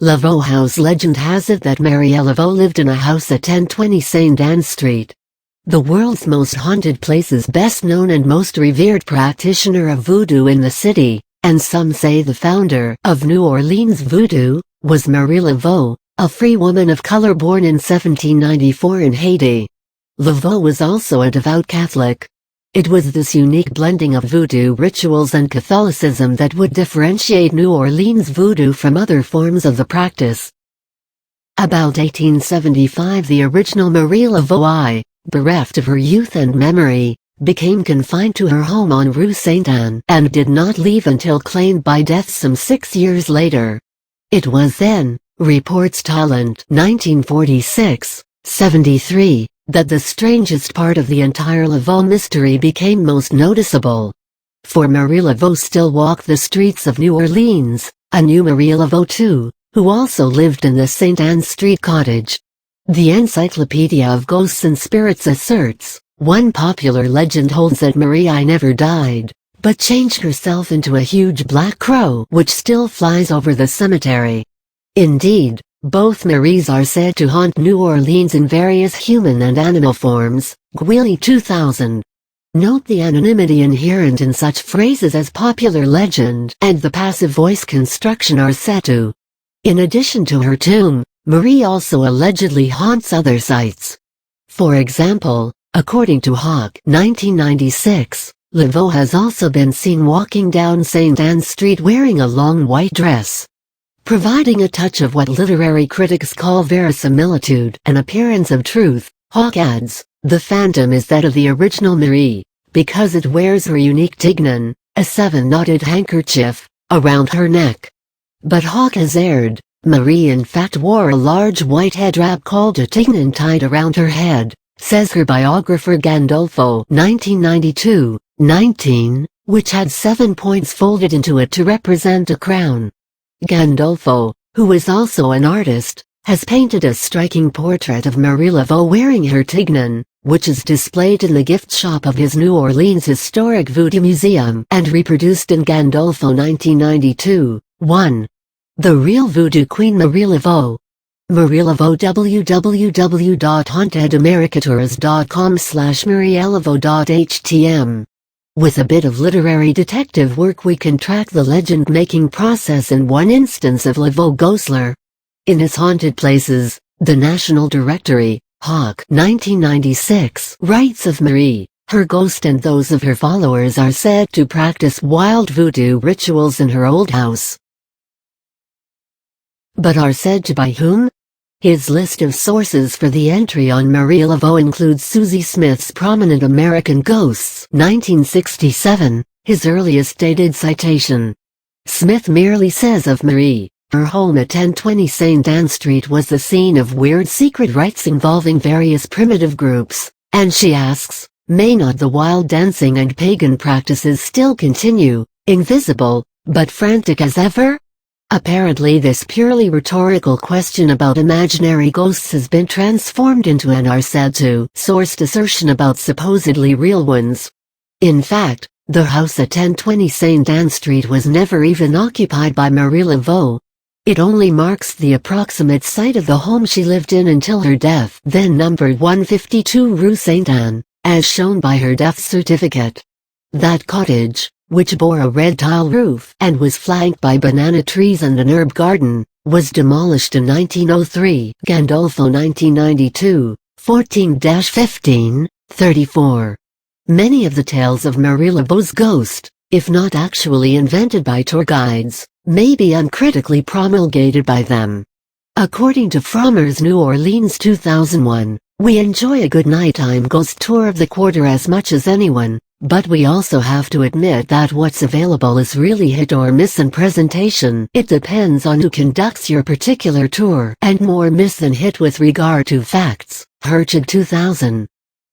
Laveaus legend has it that Mary Laveaus lived in a house at 1020 St. Anne Street. The world's most haunted place's best known and most revered practitioner of voodoo in the city, and some say the founder of New Orleans voodoo, was Mary Laveaus, a free woman of color born in 1794 in Haiti. Laveaus was also a devout Catholic. It was this unique blending of voodoo rituals and Catholicism that would differentiate New Orleans voodoo from other forms of the practice. About 1875 the original Mary Laveaus, bereft of her youth and memory, became confined to her home on Rue St. Anne and did not leave until claimed by death some 6 years later. It was then, reports Talent 1946-73, that the strangest part of the entire Laveaus mystery became most noticeable. For Mary Laveaus still walked the streets of New Orleans, a new Mary Laveaus too, who also lived in the St. Anne Street cottage. The Encyclopedia of Ghosts and Spirits asserts, one popular legend holds that Marie never died, but changed herself into a huge black crow which still flies over the cemetery. Indeed, both Maries are said to haunt New Orleans in various human and animal forms. Gwilly 2000. Note the anonymity inherent in such phrases as popular legend and the passive voice construction are set to. In addition to her tomb, Marie also allegedly haunts other sites. For example, according to Hawk 1996, Laveaus has also been seen walking down St. Anne Street wearing a long white dress. Providing a touch of what literary critics call verisimilitude, an appearance of truth, Hawk adds, the phantom is that of the original Marie, because it wears her unique tignon, a 7-knotted handkerchief, around her neck. But Hawk has erred. Marie in fact wore a large white head wrap called a tignon tied around her head, says her biographer Gandolfo 1992-19, which had 7 points folded into it to represent a crown. Gandolfo, who is also an artist, has painted a striking portrait of Mary Laveaus wearing her tignon, which is displayed in the gift shop of his New Orleans Historic Voodoo Museum and reproduced in Gandolfo 1992-1. The Real Voodoo Queen Mary Laveaus. Mary Laveaus www.hauntedamericatours.com/marylaveaus.htm. With a bit of literary detective work we can track the legend-making process in one instance of Laveaus Ghostler. In his Haunted Places, the National Directory, Hawk 1996 writes of Marie, her ghost and those of her followers are said to practice wild voodoo rituals in her old house. But are said to by whom? His list of sources for the entry on Mary Laveaus includes Susie Smith's Prominent American Ghosts 1967, his earliest dated citation. Smith merely says of Marie, her home at 1020 St. Anne Street was the scene of weird secret rites involving various primitive groups, and she asks, may not the wild dancing and pagan practices still continue, invisible, but frantic as ever? Apparently this purely rhetorical question about imaginary ghosts has been transformed into an are said to sourced assertion about supposedly real ones. In fact, the house at 1020 St. Anne Street was never even occupied by Mary Laveaus. It only marks the approximate site of the home she lived in until her death, then numbered 152 Rue St. Anne, as shown by her death certificate. That cottage, which bore a red tile roof and was flanked by banana trees and an herb garden, was demolished in 1903. Gandolfo 1992, 14-15, 34. Many of the tales of Mary Laveaus' ghost, if not actually invented by tour guides, may be uncritically promulgated by them. According to Frommer's New Orleans 2001, we enjoy a good nighttime ghost tour of the quarter as much as anyone, but we also have to admit that what's available is really hit or miss in presentation. It depends on who conducts your particular tour and more miss than hit with regard to facts. Herchid 2000.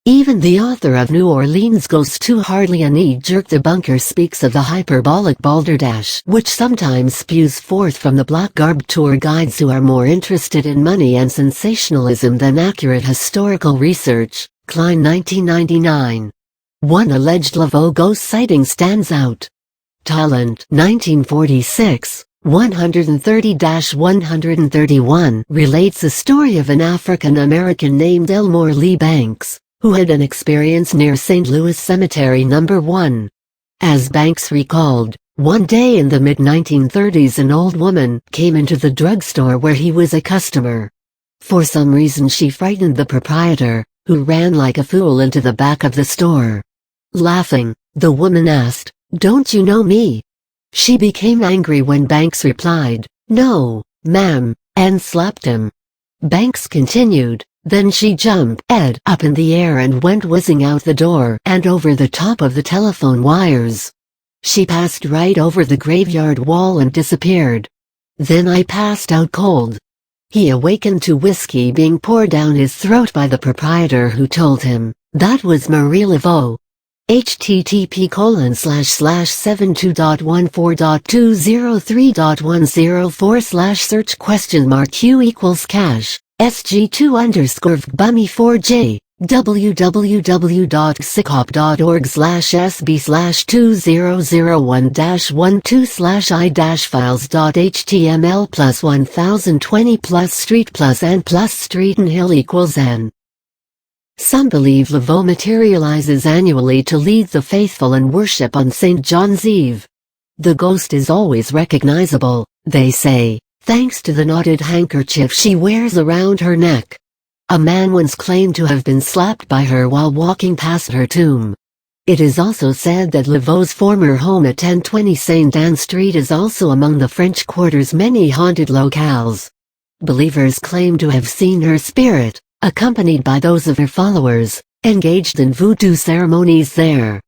Even the author of New Orleans Ghosts to hardly a knee-jerk debunker speaks of the hyperbolic balderdash which sometimes spews forth from the black-garbed tour guides who are more interested in money and sensationalism than accurate historical research. Klein 1999. One alleged Laveaus ghost sighting stands out. Talent 1946, 130-131 relates the story of an African American named Elmore Lee Banks, who had an experience near St. Louis Cemetery No. 1. As Banks recalled, one day in the mid-1930s an old woman came into the drugstore where he was a customer. For some reason she frightened the proprietor, who ran like a fool into the back of the store. Laughing, the woman asked, "Don't you know me?" She became angry when Banks replied, "No, ma'am," and slapped him. Banks continued, "Then she jumped head up in the air and went whizzing out the door and over the top of the telephone wires. She passed right over the graveyard wall and disappeared. Then I passed out cold." He awakened to whiskey being poured down his throat by the proprietor, who told him, "That was Marie Laveaus." http://72.14.203.104/search?Q=cash SG2_VBummy4J www.sicop.org/sb/2001-12+i-files.html+1020+street+n+street and hill equals n. Some believe Laveaus materializes annually to lead the faithful in worship on St. John's Eve. The ghost is always recognizable, they say, thanks to the knotted handkerchief she wears around her neck. A man once claimed to have been slapped by her while walking past her tomb. It is also said that Laveaus' former home at 1020 St. Anne Street is also among the French Quarter's many haunted locales. Believers claim to have seen her spirit, accompanied by those of her followers, engaged in voodoo ceremonies there.